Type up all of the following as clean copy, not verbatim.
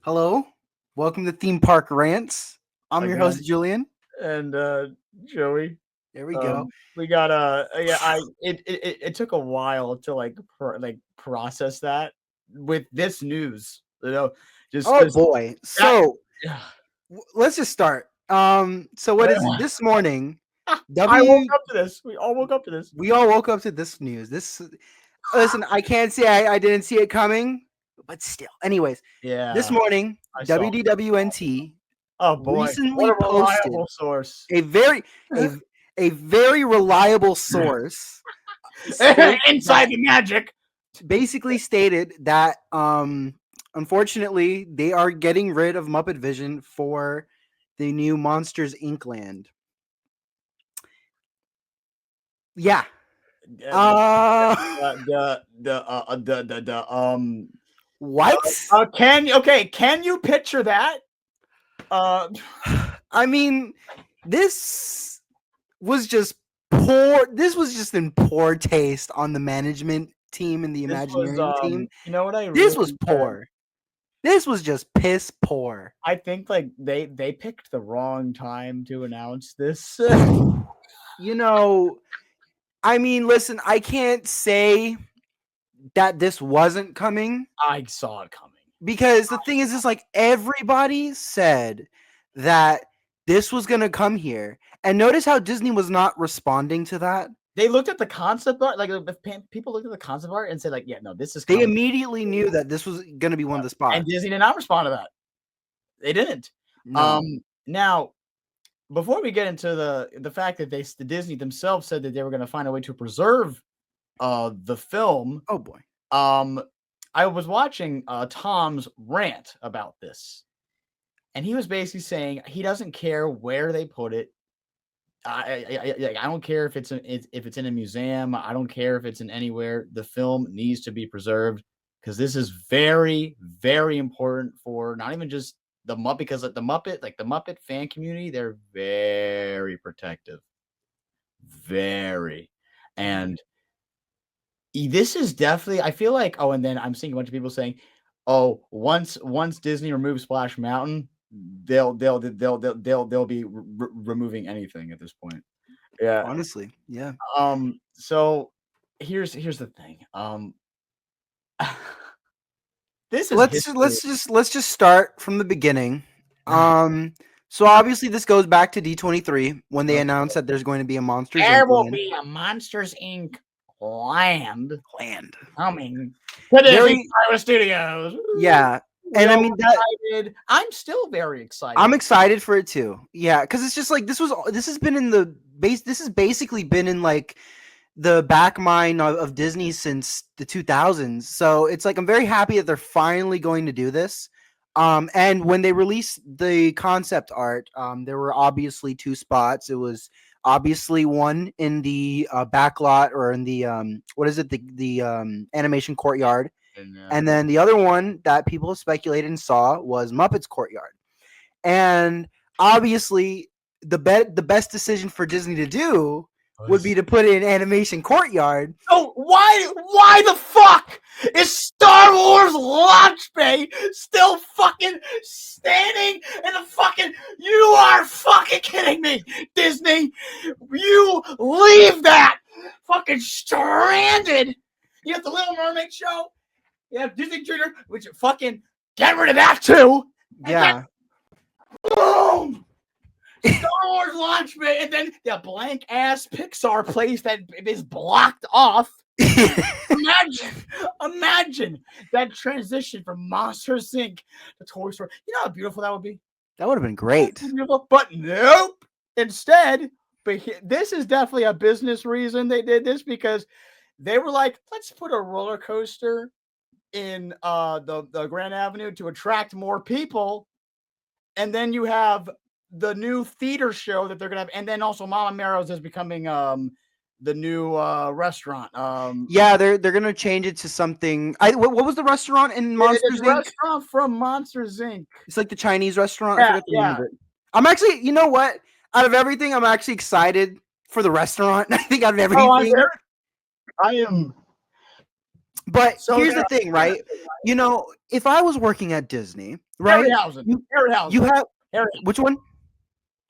Hello, welcome to Theme Park Rants. I'm your host Again. Julian. And Joey, There we go. we got yeah. It took a while to process that with this news. Just Oh because boy. that. So let's just start. So what is it? This morning? I woke W. up to this. We all woke up to this. We all woke up to this news. Listen. I can't say I didn't see it coming, but still. Anyways, this Yeah, morning, I saw. WDWNT Oh boy, recently what a posted reliable source. a very a a very reliable source stated Inside that the magic. basically stated that unfortunately they are getting rid of Muppet Vision for the new Monsters Inc. land. Yeah. Uh The what? Can you picture that? I mean, this was just poor. This was just in poor taste on the management team and the This was, Imagineering team. you know what I This really was poor. This was just piss poor. I think they picked the wrong time to announce this. You know, I mean, listen, I can't say that this wasn't coming I saw it coming. because the thing is like everybody said that this was going to come here. And notice how Disney was not responding to that. They looked at the concept art, like people looked at the concept art and said, like, yeah, no, this is They coming. immediately knew that this was going to be one of the spots. And Disney did not respond to that. They didn't. No. Now, before we get into the fact that the Disney themselves said that they were going to find a way to preserve the film. Oh boy. I was watching Tom's rant about this, and he was basically saying he doesn't care where they put it. I don't care if it's in a museum. I don't care if it's in anywhere. The film needs to be preserved because this is very, very important for not even just the Muppet, because the Muppet fan community, they're very protective, very, and this is definitely. I feel like and then I'm seeing a bunch of people saying, "Oh, once Disney removes Splash Mountain, they'll be removing anything at this point." Yeah. Honestly, yeah. So here's the thing. This is let's just start from the beginning. So obviously this goes back to D23 when they announced that there's going to be a Monsters Inc. There will be a Monsters Inc. land coming to Disney Studios. Yeah. And I mean I'm still very excited. I'm excited for it too. Yeah, because it's just like this has been in the base. This has basically been in like the back mind of Disney since the 2000s. So it's like I'm very happy that they're finally going to do this. And when they released the concept art, there were obviously two spots. It was obviously one in the back lot or in the the animation courtyard. And then the other one that people speculated and saw was Muppet's Courtyard. And obviously, the best decision for Disney to do would be to put it in Animation Courtyard. Oh, why the fuck is Star Wars Launch Bay still fucking standing in the fucking... You are fucking kidding me, Disney! You leave that fucking stranded! You have the Little Mermaid show, you have Disney Junior, which fucking get rid of that too! Yeah. Boom! Star Wars Launch Bay, and then the blank ass Pixar place that is blocked off. Imagine that transition from Monsters Inc. to Toy Story. You know how beautiful that would be? That would have been great. But nope. Instead, this is definitely a business reason they did this, because they were like, let's put a roller coaster in the Grand Avenue to attract more people, and then you have the new theater show that they're gonna have, and then also Mama Mero's is becoming the new restaurant. Yeah, they're gonna change it to something. What was the restaurant in Monsters Inc? Restaurant from Monsters Inc. It's like the Chinese restaurant. Yeah, I forget the name of it. I'm actually, you know what? Out of everything, I'm actually excited for the restaurant. I think out of everything, I am. But So here's there- the thing, right? You know, if I was working at Disney, right? Harryhausen. You Harryhausen. have Harry, which one?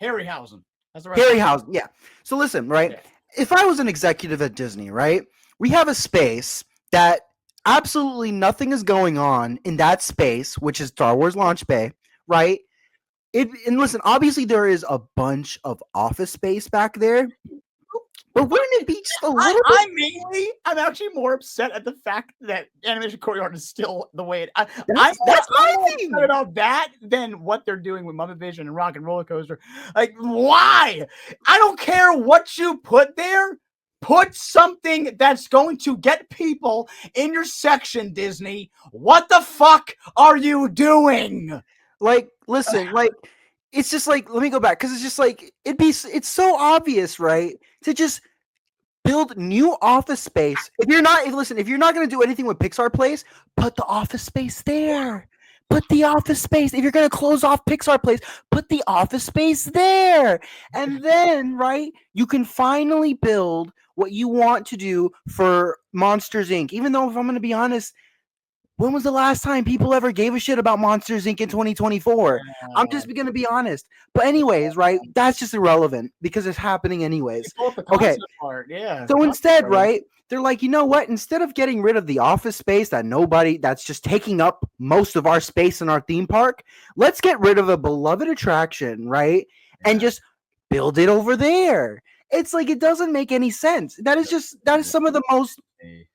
Harryhausen. That's the restaurant. Harryhausen. Yeah. So listen, right? Yeah. If I was an executive at Disney, right? We have a space that absolutely nothing is going on in that space, which is Star Wars Launch Bay, right? And listen, obviously there is a bunch of office space back there, but wouldn't it be just a little bit? I'm actually more upset at the fact that animation courtyard is still the way it. I'm That's my more thing. upset about that than what they're doing with Muppet Vision and Rock and Roller Coaster. Like, why? I don't care what you put there. Put something that's going to get people in your section, Disney. What the fuck are you doing? Like, listen, like, it's just like, let me go back because it's just like it's so obvious, right? To just build new office space. If you're not going to do anything with Pixar Place, put the office space there. Put the office space. If you're going to close off Pixar Place, put the office space there. And then, right, you can finally build what you want to do for Monsters Inc. Even though, if I'm going to be honest, when was the last time people ever gave a shit about Monsters Inc. in 2024? I'm just going to be honest. But anyways, right, that's just irrelevant because it's happening anyways. Okay. Yeah. So instead, right, they're like, you know what? Instead of getting rid of the office space that's just taking up most of our space in our theme park, let's get rid of a beloved attraction, right? And just build it over there. It's like, it doesn't make any sense. That is some of the most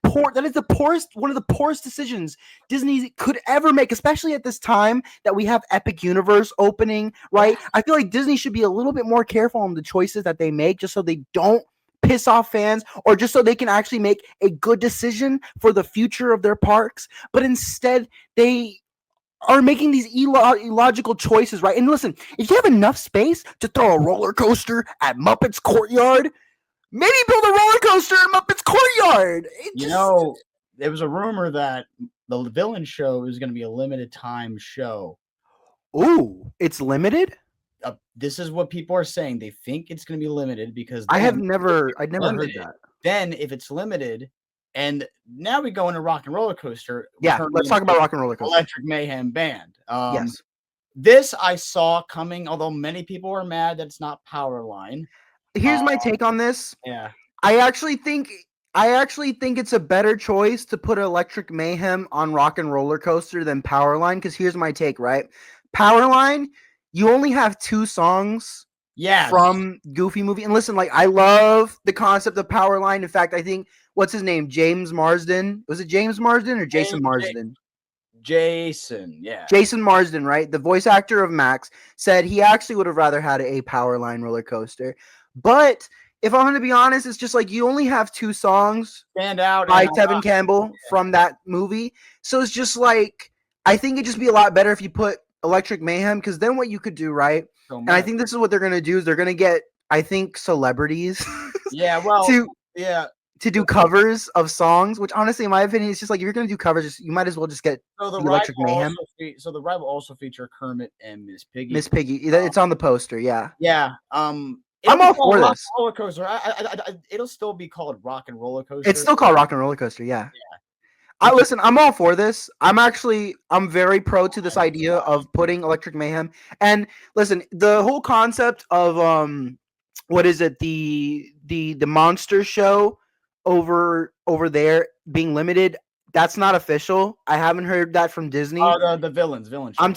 one of the poorest decisions Disney could ever make, especially at this time that we have Epic Universe opening, right? I feel like Disney should be a little bit more careful on the choices that they make, just so they don't piss off fans, or just so they can actually make a good decision for the future of their parks. But instead, they are making these illogical choices, right? And listen, if you have enough space to throw a roller coaster at Muppet's Courtyard, maybe build a roller coaster in Muppet's Courtyard. There was a rumor that the villain show is going to be a limited time show. Ooh, it's limited? This is what people are saying. They think it's going to be limited because I'd never heard that. Then if it's limited, and now we go into Rock and Roller Coaster. Yeah, let's talk about Rock and Roller Coaster. Electric Mayhem Band. Yes. This I saw coming, although many people are mad that it's not Powerline. Here's my take on this. Yeah. I actually think it's a better choice to put Electric Mayhem on Rock and Roller Coaster than Powerline, because here's my take, right? Powerline, you only have 2 songs from Goofy Movie. And listen, like, I love the concept of Powerline. In fact, I think, what's his name? James Marsden. Was it James Marsden or Jason Marsden? Jason, yeah. Jason Marsden, right? The voice actor of Max said he actually would have rather had a Powerline roller coaster. But if I'm going to be honest, it's just like you only have 2 songs stand out by Tevin Campbell from that movie. So it's just like, I think it'd just be a lot better if you put Electric Mayhem, because then what you could do, right? And I think this is what they're going to do, is they're going to get, I think, celebrities to do covers of songs, which honestly, in my opinion, it's just like, if you're going to do covers, you might as well just get the Electric Mayhem. So the ride will also feature Kermit and Miss Piggy. Miss Piggy. It's on the poster, yeah. Yeah. I'm all for this. Roller Coaster. It'll still be called Rock and Roller Coaster. It's still called Rock and Roller Coaster, yeah. Listen, I'm all for this. I'm very pro to this idea of putting Electric Mayhem. And listen, the whole concept of what is it? The monster show over there being limited, that's not official. I haven't heard that from Disney. Oh, the villain show. I'm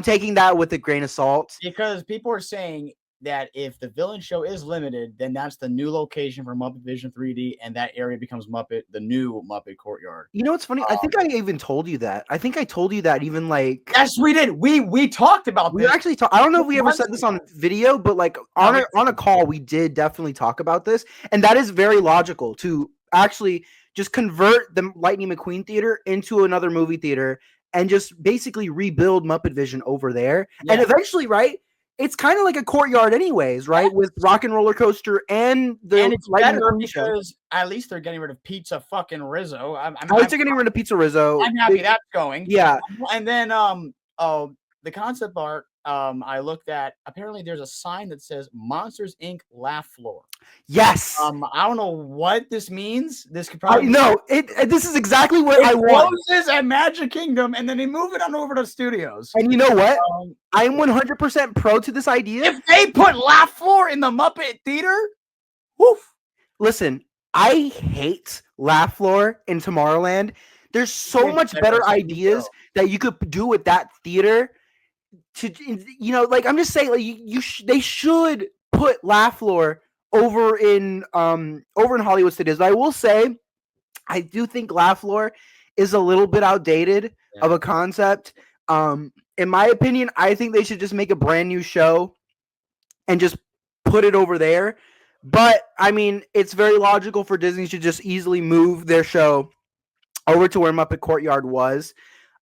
taking that with a grain of salt, because people are saying that if the villain show is limited, then that's the new location for Muppet Vision 3D, and that area becomes the new Muppet Courtyard. You know what's funny? I think I even told you that. I think I told you that even like. Yes, we did. We talked about this. We actually talked. I don't know if we ever said this on video, but like on a call, we did definitely talk about this, and that is very logical to actually just convert the Lightning McQueen theater into another movie theater and just basically rebuild Muppet Vision over there, and eventually, right? It's kind of like a courtyard anyways, right? With Rock and Roller Coaster and it's Lightning better McQueen because at least they're getting rid of Pizza fucking Rizzo. At least they're getting rid of Pizza Rizzo. I'm happy that's going. Yeah. And then the concept art I looked at. Apparently, there's a sign that says Monsters Inc. Laugh Floor. Yes. I don't know what this means. This could I probably know it. This is exactly what I it want. closes at Magic Kingdom, and then they move it on over to studios. And you know what? Um, I'm 100% pro to this idea. if they put Laugh Floor in the Muppet Theater, woof. Listen, I hate Laugh Floor in Tomorrowland. There's so much better ideas that you could do with that theater. Like I'm just saying, like they should put Laugh Floor over in Hollywood Studios. But I will say, I do think Laugh Floor is a little bit outdated of a concept. In my opinion, I think they should just make a brand new show and just put it over there. But I mean, it's very logical for Disney to just easily move their show over to where Muppet Courtyard was.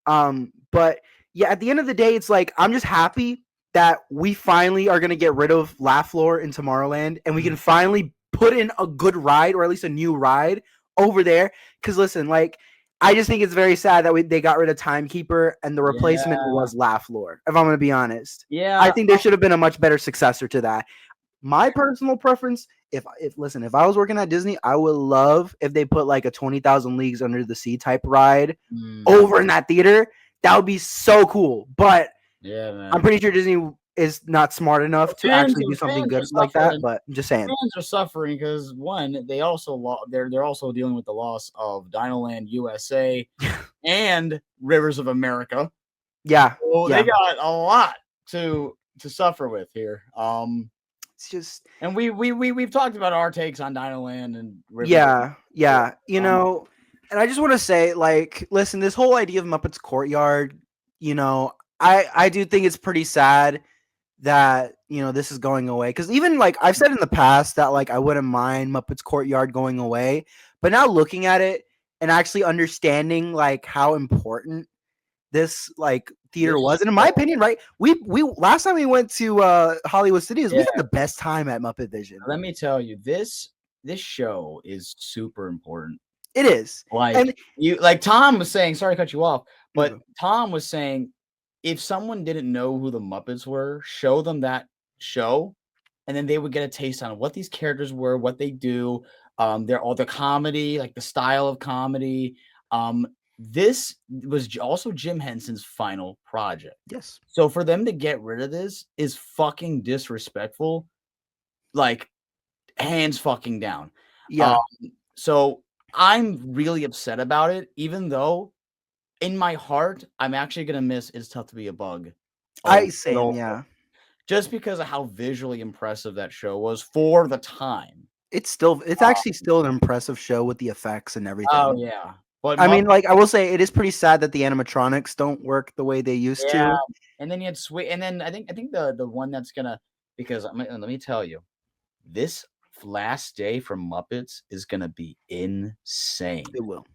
But yeah, at the end of the day, it's like I'm just happy that we finally are going to get rid of Laugh Floor in Tomorrowland, and we can finally put in a good ride, or at least a new ride over there. Because listen, like I just think it's very sad that they got rid of Timekeeper and the replacement was Laugh Floor. If I'm going to be honest, I think there should have been a much better successor to that. My personal preference, if I was working at Disney, I would love if they put like a 20,000 Leagues Under the Sea type ride over in that theater. That would be so cool. But man. I'm pretty sure Disney is not smart enough to actually do something good like that. But I'm just saying, fans are suffering because one, they also they're also dealing with the loss of Dinoland USA and Rivers of America. Yeah, so they got a lot to suffer with here. It's just, and we've talked about our takes on Dinoland and Rivers you know, and I just want to say, like, listen, this whole idea of Muppets Courtyard, you know, I do think it's pretty sad that, you know, this is going away. Because even like I've said in the past that like I wouldn't mind Muppets Courtyard going away, but now looking at it and actually understanding like how important this like theater was, and in my opinion, right, we last time we went to Hollywood Studios, we had the best time at Muppet Vision. Let me tell you, this show is super important. It is. Like Tom was saying, sorry to cut you off, but Tom was saying, if someone didn't know who the Muppets were, show them that show, and then they would get a taste on what these characters were, what they do. They're all the comedy, like the style of comedy. This was also Jim Henson's final project. Yes. So for them to get rid of this is fucking disrespectful. Like, hands fucking down. Yeah. So I'm really upset about it, even though in my heart, I'm actually going to miss It's Tough to Be a Bug. Yeah. Just because of how visually impressive that show was for the time. It's actually still an impressive show with the effects and everything. Oh, yeah. But I mean, like, I will say it is pretty sad that the animatronics don't work the way they used to. And then you had and then I think the one that's gonna, because let me tell you, this last day for Muppets is gonna be insane. It will.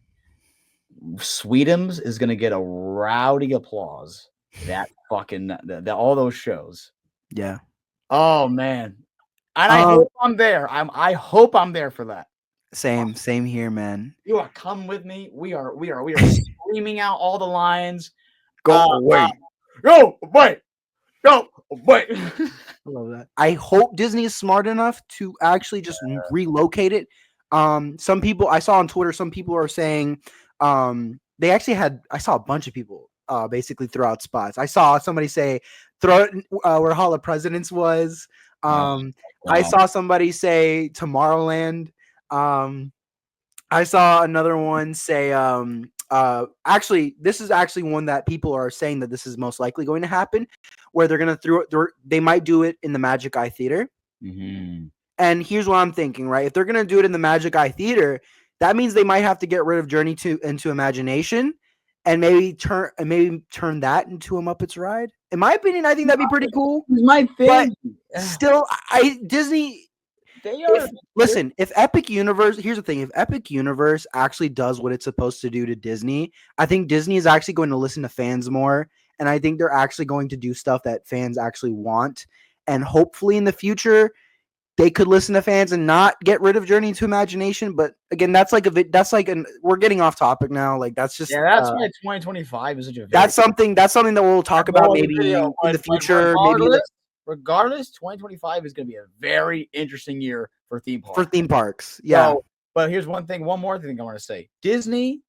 Sweetums is gonna get a rowdy applause. That fucking all those shows. Yeah. Oh man. And I hope I'm there. I hope I'm there for that. Same here, man. You are come with me. We are screaming out all the lines. Go away. Go away. Go away. I love that. I hope Disney is smart enough to actually just relocate it. Some people I saw on Twitter, some people are saying they actually I saw a bunch of people basically throw out spots. I saw somebody say throw it where Hall of Presidents was. I saw somebody say Tomorrowland. I saw another one say actually this is actually one that people are saying that this is most likely going to happen, where they're going to they might do it in the Magic Eye Theater. And here's what I'm thinking, right? If they're going to do it in the Magic Eye Theater, that means they might have to get rid of Journey into Imagination and maybe turn that into a Muppets ride. In my opinion, I think that'd be pretty cool. My thing. But still, Disney. If Epic Universe, here's the thing: if Epic Universe actually does what it's supposed to do to Disney, I think Disney is actually going to listen to fans more, and I think they're actually going to do stuff that fans actually want. And hopefully, in the future, they could listen to fans and not get rid of Journey into Imagination. But again, we're getting off topic now. Like that's just that's why 2025 is such a that's something that we'll talk about maybe in the future. Regardless, 2025 is going to be a very interesting year for theme parks. Yeah. So, but here's one more thing I want to say. Disney,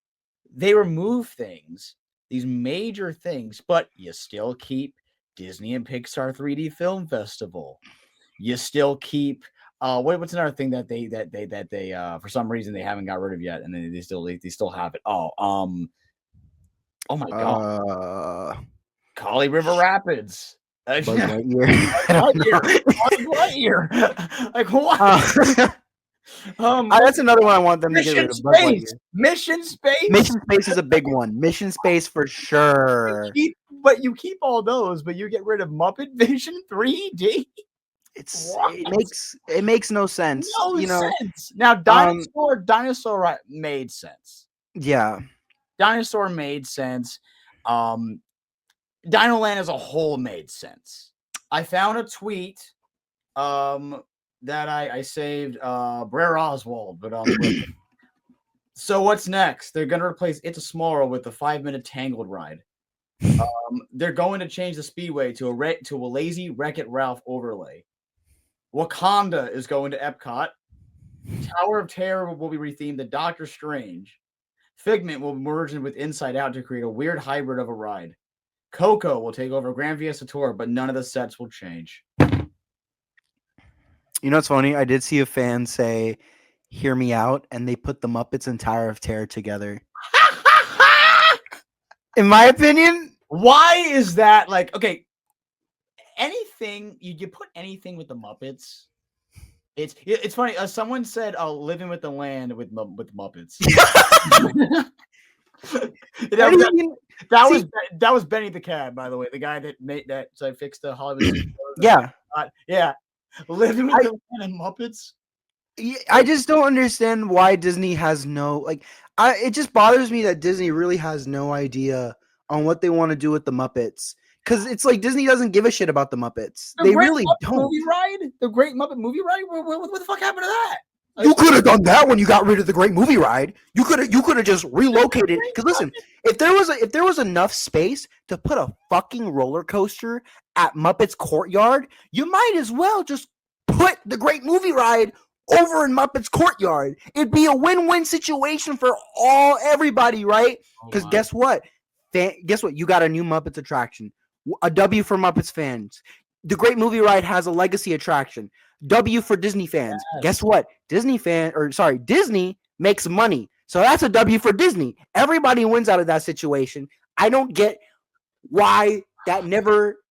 they remove things, these major things, but you still keep Disney and Pixar 3D Film Festival. You still keep what's another thing that they for some reason they haven't got rid of yet, and they still have it. Oh my god. Kali River Rapids. Buzz Lightyear. Like what? That's another one I want them to get rid of. Mission Space. Mission Space is a big one. Mission Space for sure. You keep all those, but you get rid of Muppet Vision 3D. It makes no sense. Sense. Now Dinosaur made sense. Yeah. Dinosaur made sense. Dino Land as a whole made sense. I found a tweet that I saved Brer Oswald, but so what's next? They're gonna replace It's a Small World with the 5-minute Tangled ride. They're going to change the Speedway to a lazy Wreck-It Ralph overlay. Wakanda is going to Epcot. Tower of Terror will be rethemed to Doctor Strange. Figment will merge in with Inside Out to create a weird hybrid of a ride. Coco will take over Grand Fiesta Tour, but none of the sets will change. You know what's funny? I did see a fan say, "Hear me out," and they put the Muppets and Tower of Terror together. In my opinion, why is that? Like, okay, anything you put anything with the Muppets, it's funny. Someone said, "Living with the Land with Muppets." That was Benny the Cab, by the way, the guy that made that. So I fixed the Hollywood. Yeah. Living with the Land and Muppets. I just don't understand why Disney has no it just bothers me that Disney really has no idea on what they want to do with the Muppets. Because it's like Disney doesn't give a shit about the Muppets. They really don't. The Great Muppet Movie Ride? What the fuck happened to that? You could have done that when you got rid of the Great Movie Ride. You could have just relocated. Because listen, if there was enough space to put a fucking roller coaster at Muppet's Courtyard, you might as well just put the Great Movie Ride over in Muppet's Courtyard. It'd be a win-win situation for everybody, right? Because guess what? You got a new Muppets attraction. A W for Muppets fans. The Great Movie Ride has a legacy attraction. W for Disney fans. Yes. Guess what? Disney makes money. So that's a W for Disney. Everybody wins out of that situation. I don't get why that never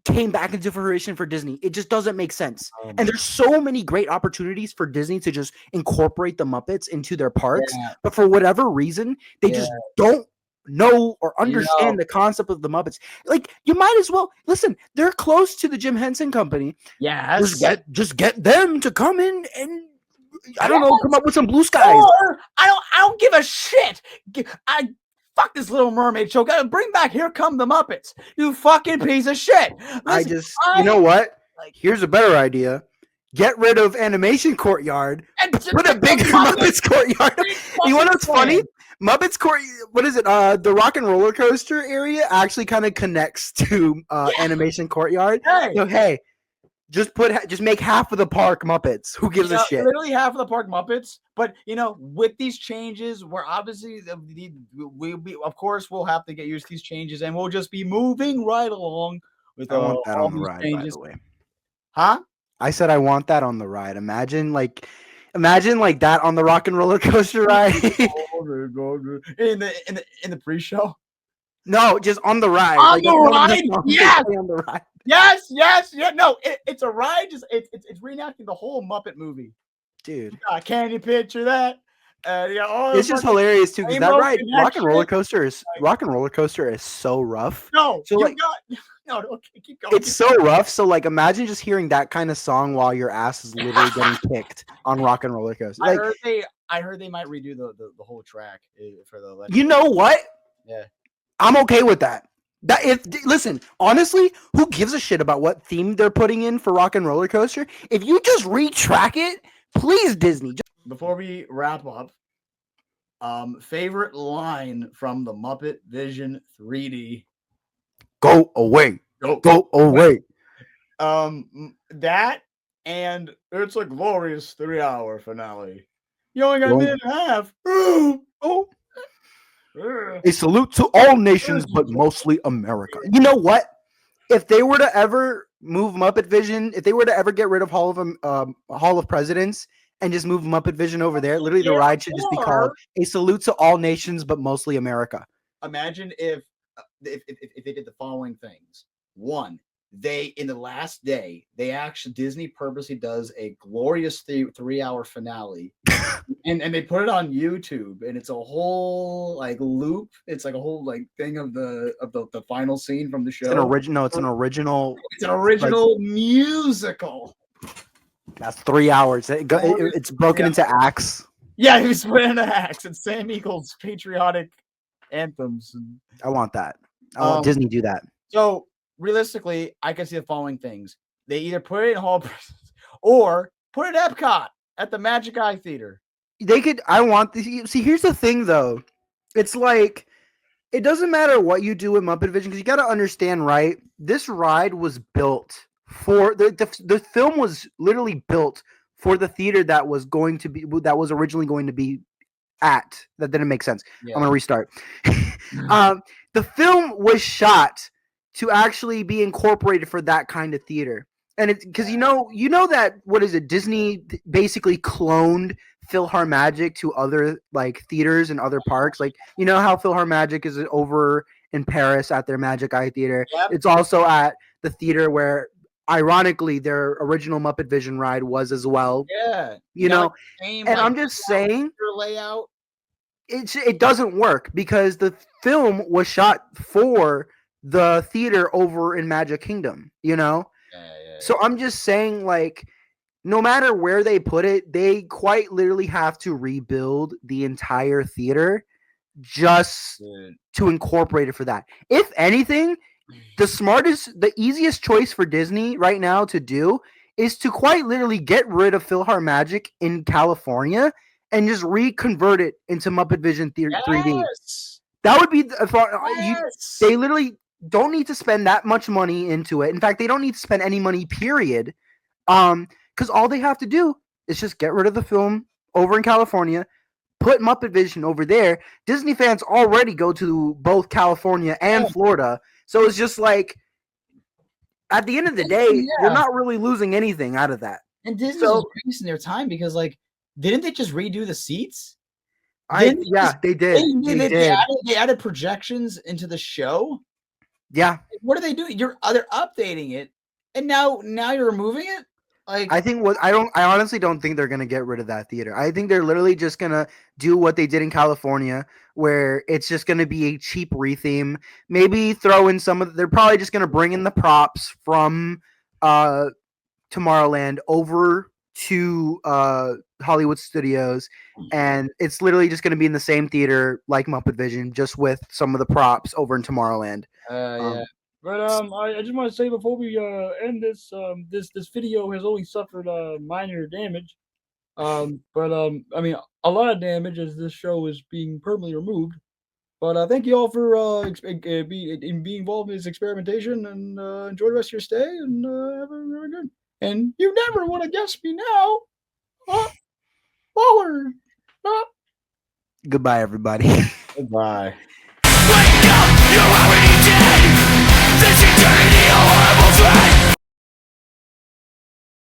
came back into fruition for Disney. It just doesn't make sense. And there's so many great opportunities for Disney to just incorporate the Muppets into their parks. Yeah. But for whatever reason, they just don't know or understand the concept of the Muppets. Like, you might as well listen. They're close to the Jim Henson Company. Yes, just get them to come in and I don't know, come up with some blue skies. Or, I don't give a shit. Fuck this Little Mermaid show. Gotta bring back Here Come the Muppets. You fucking piece of shit. Listen, you know what? Here's a better idea. Get rid of Animation Courtyard. And put a bigger Muppets Courtyard. You want to know what's funny? Muppets Court, what is it? The Rock and Roller Coaster area actually kind of connects to Animation Courtyard. Hey, just make half of the park Muppets. Who gives a shit? Literally half of the park Muppets. But with these changes, we're obviously of course we'll have to get used to these changes, and we'll just be moving right along with I want that on the ride, changes. By the way. Huh? I said I want that on the ride. Imagine like that on the Rock and Roller Coaster ride. in the pre-show. No, just on the ride. On the ride, yes. On the ride. Yes. No, it's a ride. Just it's reenacting the whole Muppet movie, dude. Can you picture that? It's just hilarious too because that ride, Rock and Roller Coaster is so rough. No, so no, okay, keep going. It's so rough. So like, imagine just hearing that kind of song while your ass is literally getting kicked on Rock and Roller Coaster. Like, I heard they might redo the whole track for the. You know what? Yeah, I'm okay with that. Listen, honestly, who gives a shit about what theme they're putting in for Rock and Roller Coaster? If you just retrack it, please, Disney. Before we wrap up, favorite line from the Muppet Vision 3D. Go away. Go away. That and it's a glorious 3-hour finale. You only got a minute and a half. Oh. A salute to all nations, but mostly America. You know what? If they were to ever move Muppet Vision, if they were to ever get rid of Hall of Presidents and just move Muppet Vision over there, literally the ride should just be called A Salute to All Nations, but mostly America. Imagine if they did the following things. One, in the last day, Disney purposely does a glorious 3-hour finale, and they put it on YouTube, and it's a whole like loop. It's like a whole like thing of the final scene from the show. It's an original musical. That's 3 hours. It's broken into acts. Yeah, he was put into acts and Sam Eagle's patriotic anthems. I want that. I want Disney do that. So realistically, I can see the following things. They either put it in Hall of Presidents or put it at Epcot at the Magic Eye Theater. They could. See, here's the thing, though. It's like it doesn't matter what you do with Muppet Vision because you got to understand, right? This ride was built for the film was literally built for the theater that was originally going to be at. That didn't make sense. Yeah. I'm gonna restart. The film was shot to actually be incorporated for that kind of theater. And it's because you know that Disney basically cloned PhilharMagic to other like theaters and other parks. Like you know how PhilharMagic is over in Paris at their Magic Eye Theater. Yep. It's also at the theater where ironically their original Muppet Vision ride was as well. Yeah. You know, and I'm just saying layout. It doesn't work because the film was shot for the theater over in Magic Kingdom, you know? So I'm just saying, like, no matter where they put it, they quite literally have to rebuild the entire theater just to incorporate it for that. If anything, the easiest choice for Disney right now to do is to quite literally get rid of PhilharMagic in California and just reconvert it into Muppet Vision 3D. That would be they literally don't need to spend that much money into it. In fact, they don't need to spend any money, period. Because all they have to do is just get rid of the film over in California, put Muppet Vision over there. Disney fans already go to both California and Florida. So it's just like, at the end of the day, you're not really losing anything out of that. And Disney's just wasting their time because, like, didn't they just redo the seats? They did. They added projections into the show. Yeah. What are they doing? They're updating it, and now you're removing it. Like I honestly don't think they're gonna get rid of that theater. I think they're literally just gonna do what they did in California, where it's just gonna be a cheap retheme. Maybe throw in they're probably just gonna bring in the props from Tomorrowland over to Hollywood Studios, and it's literally just gonna be in the same theater like Muppet Vision, just with some of the props over in Tomorrowland. Yeah. But I just want to say before we end this, this video has only suffered minor damage. But I mean a lot of damage as this show is being permanently removed. But thank you all for being involved in this experimentation, and enjoy the rest of your stay, and have a very good. And you never want to guess me now. Forward. Goodbye, everybody. Goodbye.